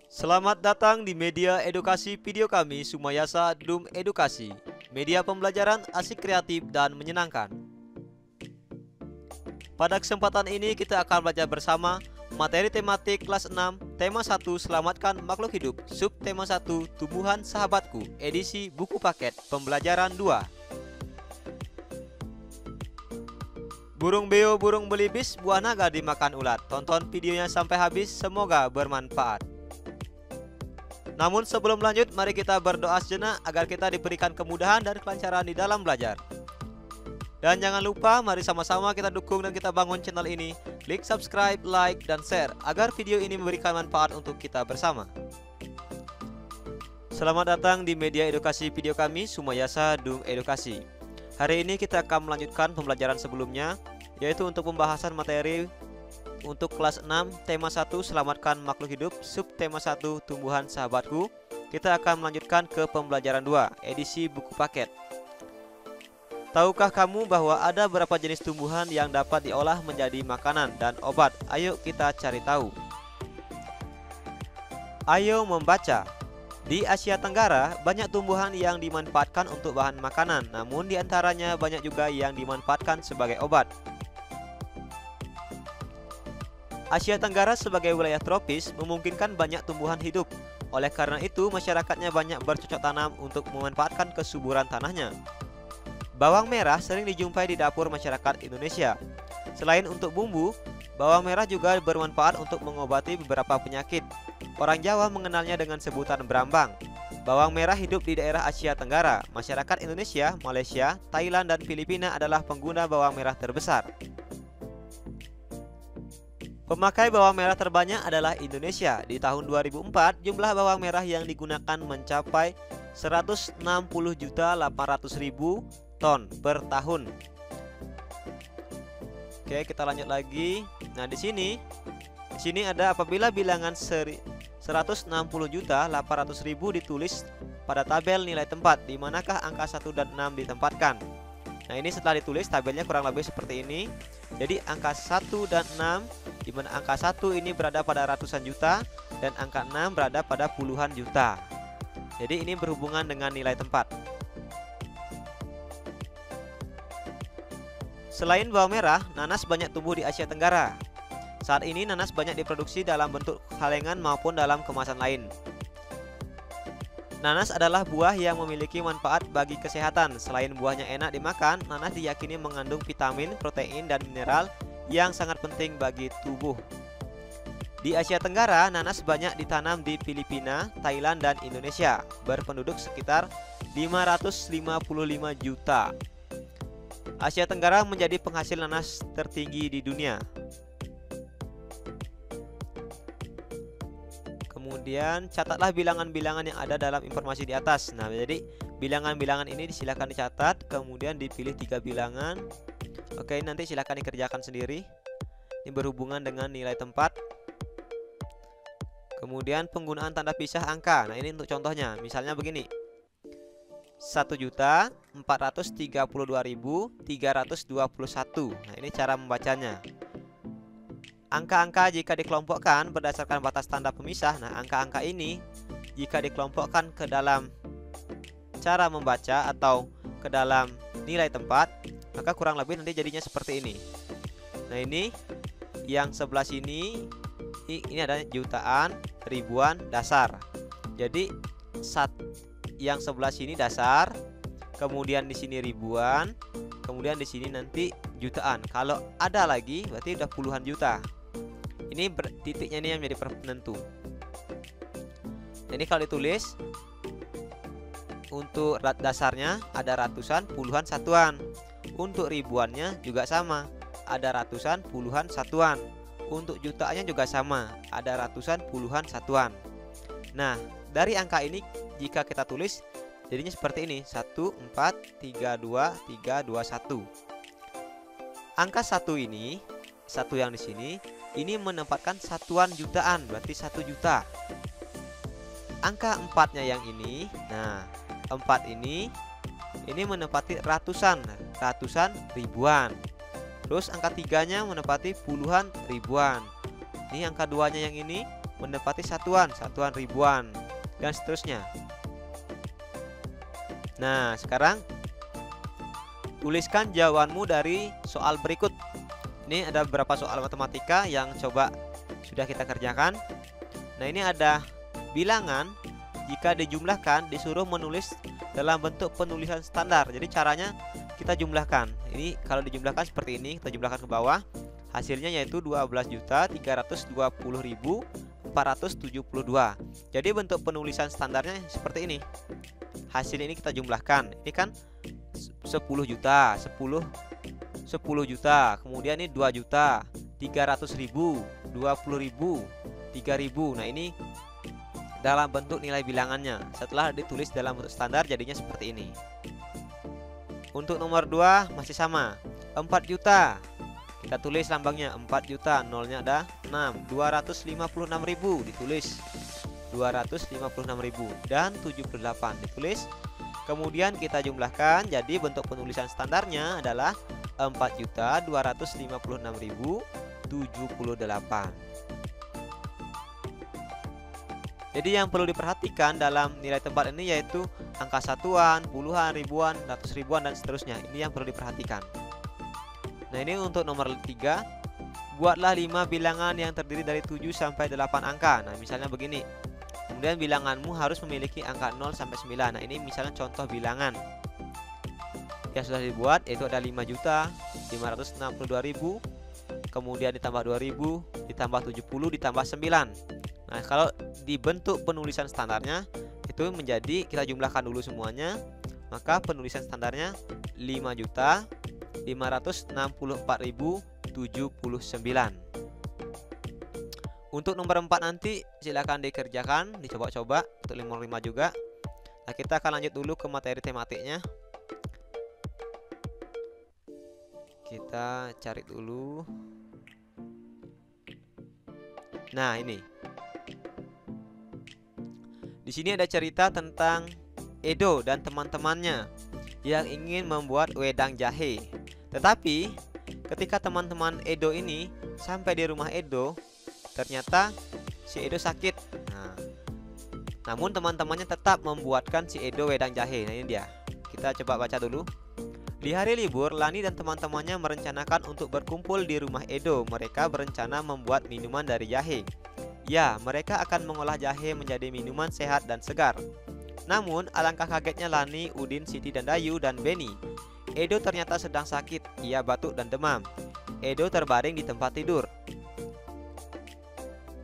Selamat datang di media edukasi video kami Sumayasa Dum Edukasi. Media pembelajaran asik, kreatif, dan menyenangkan. Pada kesempatan ini kita akan belajar bersama materi tematik kelas 6, tema 1 Selamatkan Makhluk Hidup, sub tema 1 Tumbuhan Sahabatku, edisi buku paket pembelajaran 2. Burung beo, burung belibis, buah naga dimakan ulat. Tonton videonya sampai habis, semoga bermanfaat. Namun sebelum lanjut, mari kita berdoa sejenak agar kita diberikan kemudahan dan kelancaran di dalam belajar. Dan jangan lupa, mari sama-sama kita dukung dan kita bangun channel ini. Klik subscribe, like, dan share agar video ini memberikan manfaat untuk kita bersama. Selamat datang di media edukasi video kami Sumayasa Dum Edukasi. Hari ini kita akan melanjutkan pembelajaran sebelumnya, yaitu untuk pembahasan materi untuk kelas 6 tema 1 Selamatkan Makhluk Hidup, sub tema 1 Tumbuhan Sahabatku. Kita akan melanjutkan ke pembelajaran 2, edisi buku paket. Tahukah kamu bahwa ada beberapa jenis tumbuhan yang dapat diolah menjadi makanan dan obat? Ayo kita cari tahu. Ayo membaca. Di Asia Tenggara, banyak tumbuhan yang dimanfaatkan untuk bahan makanan, namun di antaranya banyak juga yang dimanfaatkan sebagai obat. Asia Tenggara sebagai wilayah tropis memungkinkan banyak tumbuhan hidup. Oleh karena itu, masyarakatnya banyak bercocok tanam untuk memanfaatkan kesuburan tanahnya. Bawang merah sering dijumpai di dapur masyarakat Indonesia. Selain untuk bumbu, bawang merah juga bermanfaat untuk mengobati beberapa penyakit. Orang Jawa mengenalnya dengan sebutan berambang. Bawang merah hidup di daerah Asia Tenggara. Masyarakat Indonesia, Malaysia, Thailand, dan Filipina adalah pengguna bawang merah terbesar. Pemakai bawang merah terbanyak adalah Indonesia. Di tahun 2004, jumlah bawang merah yang digunakan mencapai 160.800.000 ton per tahun. Oke, kita lanjut lagi. Nah, di sini ada apabila bilangan 160.800.000 ditulis pada tabel nilai tempat, di manakah angka 1 dan 6 ditempatkan. Nah, ini setelah ditulis tabelnya kurang lebih seperti ini. Jadi angka 1 dan 6, di mana angka 1 ini berada pada ratusan juta dan angka 6 berada pada puluhan juta. Jadi ini berhubungan dengan nilai tempat. Selain bawang merah, nanas banyak tumbuh di Asia Tenggara. Saat ini nanas banyak diproduksi dalam bentuk kalengan maupun dalam kemasan lain. Nanas adalah buah yang memiliki manfaat bagi kesehatan. Selain buahnya enak dimakan, nanas diyakini mengandung vitamin, protein, dan mineral yang sangat penting bagi tubuh. Di Asia Tenggara, nanas banyak ditanam di Filipina, Thailand, dan Indonesia, berpenduduk sekitar 555 juta. Asia Tenggara menjadi penghasil nanas tertinggi di dunia. Kemudian catatlah bilangan-bilangan yang ada dalam informasi di atas. Nah, jadi bilangan-bilangan ini silakan dicatat, kemudian dipilih 3 bilangan. Oke, nanti silakan dikerjakan sendiri. Ini berhubungan dengan nilai tempat. Kemudian penggunaan tanda pisah angka. Nah, ini untuk contohnya. Misalnya begini. 1.432.321. Nah, ini cara membacanya. Angka-angka jika dikelompokkan berdasarkan batas tanda pemisah. Nah, angka-angka ini jika dikelompokkan ke dalam cara membaca atau ke dalam nilai tempat, maka kurang lebih nanti jadinya seperti ini. Nah, ini yang sebelah sini ini ada jutaan, ribuan, dasar. Jadi yang sebelah sini dasar, kemudian di sini ribuan, kemudian di sini nanti jutaan. Kalau ada lagi berarti udah puluhan juta. Ini titiknya ini yang menjadi penentu. Ini kalau ditulis untuk dasarnya ada ratusan, puluhan, satuan. Untuk ribuannya juga sama, ada ratusan, puluhan, satuan. Untuk jutaannya juga sama, ada ratusan, puluhan, satuan. Nah, dari angka ini jika kita tulis jadinya seperti ini, 1432321. Angka 1 ini, 1 yang di sini, ini menempatkan satuan jutaan, berarti 1 juta. Angka 4-nya yang ini, nah 4 ini menempati ratusan, ribuan. Terus angka 3-nya menempati puluhan ribuan. Ini angka 2-nya yang ini menempati satuan, satuan ribuan, dan seterusnya. Nah, sekarang tuliskan jawabanmu dari soal berikut. Ini ada beberapa soal matematika yang coba sudah kita kerjakan. Nah, ini ada bilangan jika dijumlahkan disuruh menulis dalam bentuk penulisan standar. Jadi caranya kita jumlahkan. Ini kalau dijumlahkan seperti ini, kita jumlahkan ke bawah. Hasilnya yaitu 12.320.472. Jadi bentuk penulisan standarnya seperti ini. Hasil ini kita jumlahkan. Ini kan 10 juta, 10 juta, kemudian ini 2 juta, 300.000, 20.000, 3.000. Nah, ini dalam bentuk nilai bilangannya. Setelah ditulis dalam bentuk standar jadinya seperti ini. Untuk nomor 2 masih sama, 4 juta. Kita tulis lambangnya 4 juta, nolnya ada 6, 256.000 ditulis 256.000 dan 78 ditulis. Kemudian kita jumlahkan, jadi bentuk penulisan standarnya adalah 4.256.078. Jadi yang perlu diperhatikan dalam nilai tempat ini yaitu angka satuan, puluhan, ribuan, ratus ribuan, dan seterusnya. Ini yang perlu diperhatikan. Nah, ini untuk nomor 3. Buatlah 5 bilangan yang terdiri dari 7 sampai 8 angka. Nah, misalnya begini. Kemudian bilanganmu harus memiliki angka 0 sampai 9. Nah, ini misalnya contoh bilangan yang sudah dibuat, yaitu ada 5.562.000, kemudian ditambah 2.000, ditambah 70, ditambah 9. Nah, kalau dibentuk penulisan standarnya itu menjadi, kita jumlahkan dulu semuanya, maka penulisan standarnya 5.564.079. Untuk nomor 4 nanti silakan dikerjakan, dicoba-coba. Untuk nomor 5 juga. Nah, kita akan lanjut dulu ke materi tematiknya. Kita cari dulu. Nah, ini. Di sini ada cerita tentang Edo dan teman-temannya yang ingin membuat wedang jahe. Tetapi ketika teman-teman Edo ini sampai di rumah Edo, ternyata si Edo sakit. Namun teman-temannya tetap membuatkan si Edo wedang jahe. Nah, ini dia. Kita coba baca dulu. Di hari libur, Lani dan teman-temannya merencanakan untuk berkumpul di rumah Edo. Mereka berencana membuat minuman dari jahe. Ya, mereka akan mengolah jahe menjadi minuman sehat dan segar. Namun, alangkah kagetnya Lani, Udin, Siti, dan Dayu, dan Beni. Edo ternyata sedang sakit. Ia batuk dan demam. Edo terbaring di tempat tidur.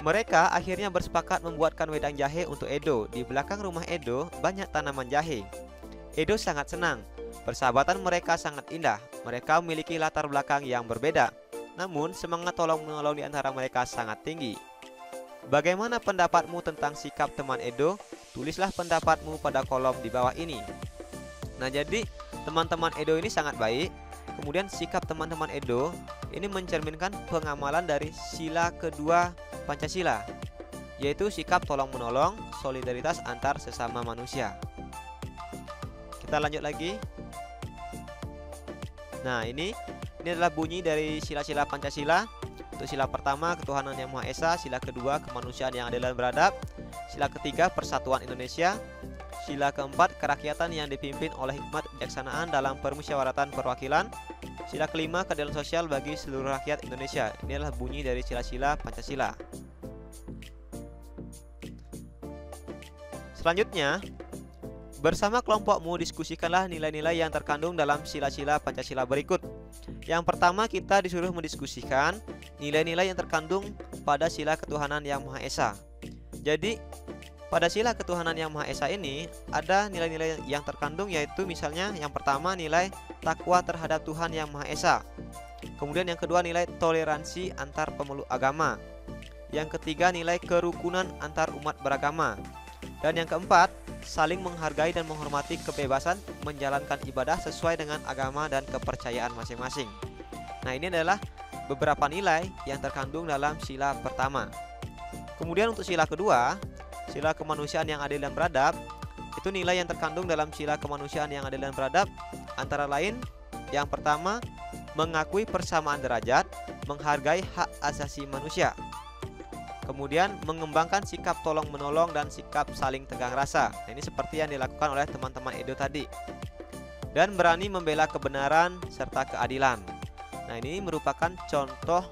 Mereka akhirnya bersepakat membuatkan wedang jahe untuk Edo. Di belakang rumah Edo banyak tanaman jahe. Edo sangat senang. Persahabatan mereka sangat indah. Mereka memiliki latar belakang yang berbeda. Namun, semangat tolong-menolong di antara mereka sangat tinggi. Bagaimana pendapatmu tentang sikap teman Edo? Tulislah pendapatmu pada kolom di bawah ini. Nah, jadi teman-teman Edo ini sangat baik. Kemudian sikap teman-teman Edo ini mencerminkan pengamalan dari sila kedua Pancasila, yaitu sikap tolong-menolong, solidaritas antar sesama manusia. Kita lanjut lagi. Nah, ini adalah bunyi dari sila-sila Pancasila. Untuk sila pertama, ketuhanan yang Maha Esa. Sila kedua, kemanusiaan yang adil dan beradab. Sila ketiga, persatuan Indonesia. Sila keempat, kerakyatan yang dipimpin oleh hikmat kebijaksanaan dalam permusyawaratan perwakilan. Sila kelima, keadilan sosial bagi seluruh rakyat Indonesia. Ini adalah bunyi dari sila-sila Pancasila. Selanjutnya, bersama kelompokmu diskusikanlah nilai-nilai yang terkandung dalam sila-sila Pancasila berikut. Yang pertama, kita disuruh mendiskusikan nilai-nilai yang terkandung pada sila ketuhanan yang Maha Esa. Jadi, pada sila ketuhanan yang Maha Esa ini ada nilai-nilai yang terkandung, yaitu misalnya yang pertama nilai takwa terhadap Tuhan yang Maha Esa. Kemudian yang kedua nilai toleransi antar pemeluk agama. Yang ketiga nilai kerukunan antar umat beragama. Dan yang keempat, saling menghargai dan menghormati kebebasan menjalankan ibadah sesuai dengan agama dan kepercayaan masing-masing. Nah, ini adalah beberapa nilai yang terkandung dalam sila pertama. Kemudian untuk sila kedua, sila kemanusiaan yang adil dan beradab, itu nilai yang terkandung dalam sila kemanusiaan yang adil dan beradab antara lain, yang pertama, mengakui persamaan derajat, menghargai hak asasi manusia. Kemudian mengembangkan sikap tolong-menolong dan sikap saling tegang rasa. Nah, ini seperti yang dilakukan oleh teman-teman Edo tadi. Dan berani membela kebenaran serta keadilan. Nah, ini merupakan contoh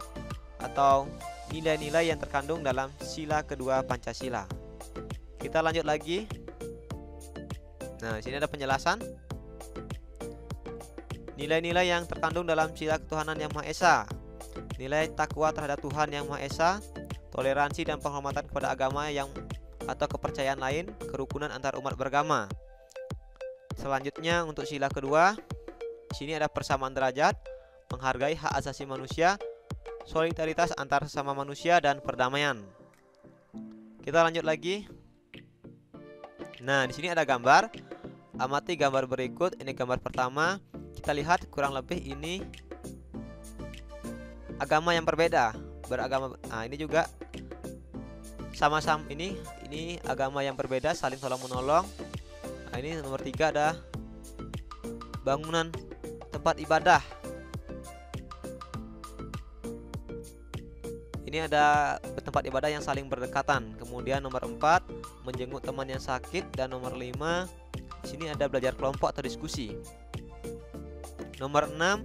atau nilai-nilai yang terkandung dalam sila kedua Pancasila. Kita lanjut lagi. Nah, di sini ada penjelasan. Nilai-nilai yang terkandung dalam sila ketuhanan yang Maha Esa. Nilai takwa terhadap Tuhan yang Maha Esa, toleransi dan penghormatan kepada agama yang atau kepercayaan lain, kerukunan antar umat beragama. Selanjutnya untuk sila kedua, di sini ada persamaan derajat, menghargai hak asasi manusia, solidaritas antar sesama manusia dan perdamaian. Kita lanjut lagi. Nah, di sini ada gambar. Amati gambar berikut. Ini gambar pertama. Kita lihat kurang lebih ini agama yang berbeda, beragama. Nah, ini juga sama-sama ini agama yang berbeda, saling tolong menolong. Nah, ini nomor 3 ada bangunan tempat ibadah. Ini ada tempat ibadah yang saling berdekatan. Kemudian nomor 4 menjenguk teman yang sakit, dan nomor 5 di sini ada belajar kelompok atau diskusi. Nomor 6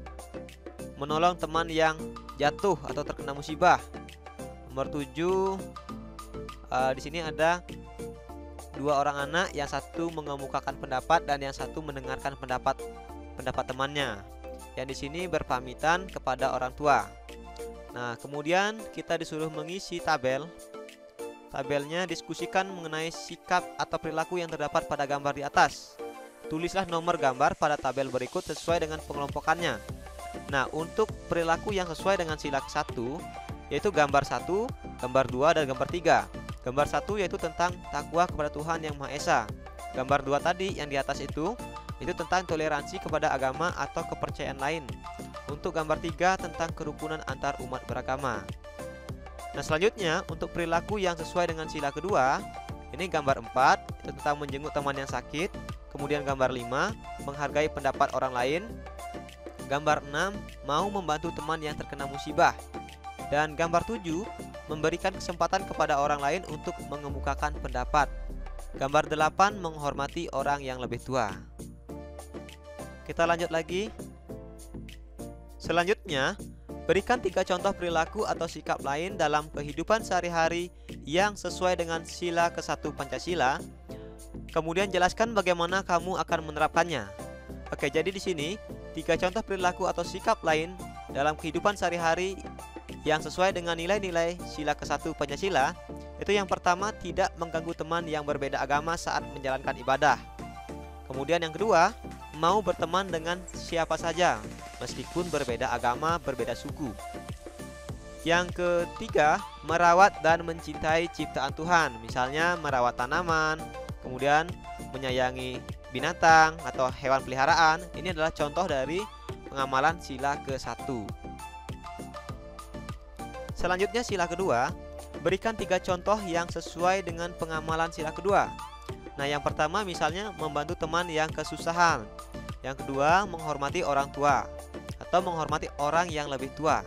menolong teman yang jatuh atau terkena musibah. Nomor 7 di sini ada 2 orang anak, yang satu mengemukakan pendapat dan yang satu mendengarkan pendapat temannya. Yang di sini berpamitan kepada orang tua. Nah, kemudian kita disuruh mengisi tabel. Tabelnya diskusikan mengenai sikap atau perilaku yang terdapat pada gambar di atas. Tulislah nomor gambar pada tabel berikut sesuai dengan pengelompokannya. Nah, untuk perilaku yang sesuai dengan sila ke-1, yaitu gambar 1, gambar 2, dan gambar 3. Gambar 1 yaitu tentang takwa kepada Tuhan yang Maha Esa. Gambar 2 tadi yang di atas itu tentang toleransi kepada agama atau kepercayaan lain. Untuk gambar 3 tentang kerukunan antar umat beragama. Nah, selanjutnya untuk perilaku yang sesuai dengan sila kedua, ini gambar 4 itu tentang menjenguk teman yang sakit. Kemudian gambar 5 menghargai pendapat orang lain. Gambar 6 mau membantu teman yang terkena musibah. Dan gambar 7 memberikan kesempatan kepada orang lain untuk mengemukakan pendapat. Gambar 8 menghormati orang yang lebih tua. Kita lanjut lagi. Selanjutnya, berikan 3 contoh perilaku atau sikap lain dalam kehidupan sehari-hari yang sesuai dengan sila ke-1 Pancasila. Kemudian jelaskan bagaimana kamu akan menerapkannya. Oke, jadi di sini 3 contoh perilaku atau sikap lain dalam kehidupan sehari-hari yang sesuai dengan nilai-nilai sila ke-1 Pancasila. Itu yang pertama, tidak mengganggu teman yang berbeda agama saat menjalankan ibadah. Kemudian yang kedua, mau berteman dengan siapa saja meskipun berbeda agama, berbeda suku. Yang ketiga, merawat dan mencintai ciptaan Tuhan, misalnya merawat tanaman, kemudian menyayangi binatang atau hewan peliharaan. Ini adalah contoh dari pengamalan sila ke-1. Selanjutnya sila kedua, berikan 3 contoh yang sesuai dengan pengamalan sila kedua. Nah, yang pertama misalnya membantu teman yang kesusahan. Yang kedua, menghormati orang tua atau menghormati orang yang lebih tua.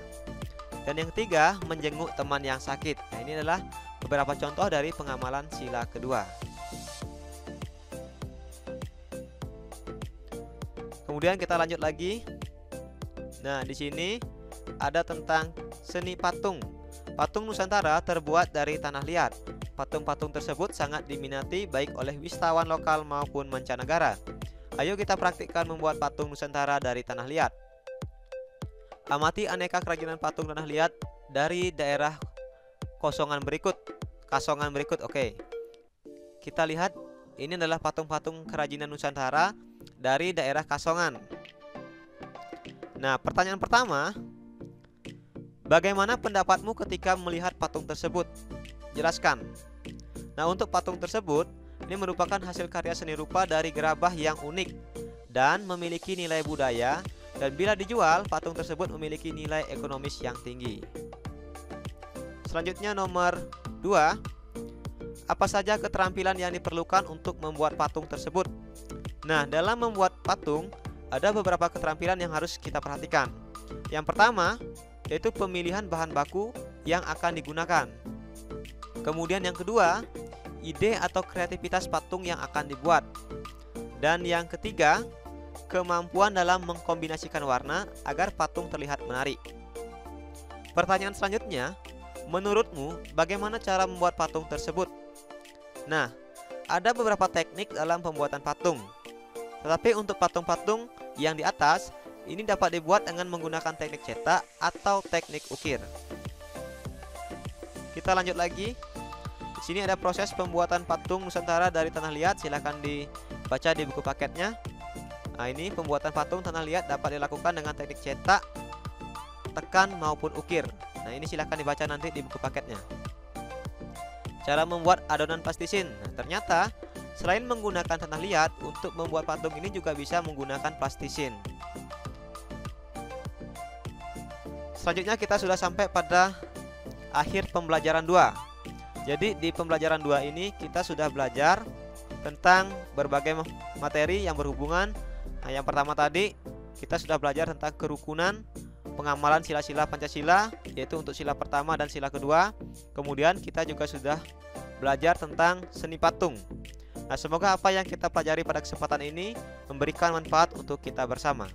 Dan yang ketiga, menjenguk teman yang sakit. Nah, ini adalah beberapa contoh dari pengamalan sila kedua. Kemudian kita lanjut lagi. Nah, di sini ada tentang seni patung. Patung Nusantara terbuat dari tanah liat. Patung-patung tersebut sangat diminati baik oleh wisatawan lokal maupun mancanegara. Ayo kita praktikkan membuat patung Nusantara dari tanah liat. Amati aneka kerajinan patung tanah liat dari daerah Kasongan berikut. Oke. Kita lihat ini adalah patung-patung kerajinan Nusantara dari daerah Kasongan. Nah, pertanyaan pertama, bagaimana pendapatmu ketika melihat patung tersebut? Jelaskan. Nah, untuk patung tersebut, ini merupakan hasil karya seni rupa dari gerabah yang unik dan memiliki nilai budaya, dan bila dijual, patung tersebut memiliki nilai ekonomis yang tinggi. Selanjutnya nomor 2, apa saja keterampilan yang diperlukan untuk membuat patung tersebut? Nah, dalam membuat patung, ada beberapa keterampilan yang harus kita perhatikan. Yang pertama, yaitu pemilihan bahan baku yang akan digunakan. Kemudian yang kedua, ide atau kreativitas patung yang akan dibuat. Dan yang ketiga, kemampuan dalam mengkombinasikan warna agar patung terlihat menarik. Pertanyaan selanjutnya, menurutmu bagaimana cara membuat patung tersebut? Nah, ada beberapa teknik dalam pembuatan patung. Tetapi untuk patung-patung yang di atas, ini dapat dibuat dengan menggunakan teknik cetak atau teknik ukir. Kita lanjut lagi. Di sini ada proses pembuatan patung Nusantara dari tanah liat, silahkan dibaca di buku paketnya. Nah, ini pembuatan patung tanah liat dapat dilakukan dengan teknik cetak, tekan maupun ukir. Nah, ini silahkan dibaca nanti di buku paketnya. Cara membuat adonan plastisin. Nah, ternyata selain menggunakan tanah liat, untuk membuat patung ini juga bisa menggunakan plastisin. Selanjutnya kita sudah sampai pada akhir pembelajaran 2. Jadi di pembelajaran 2 ini kita sudah belajar tentang berbagai materi yang berhubungan. Nah, yang pertama tadi kita sudah belajar tentang kerukunan, pengamalan sila-sila Pancasila, yaitu untuk sila pertama dan sila kedua. Kemudian kita juga sudah belajar tentang seni patung. Nah, semoga apa yang kita pelajari pada kesempatan ini memberikan manfaat untuk kita bersama.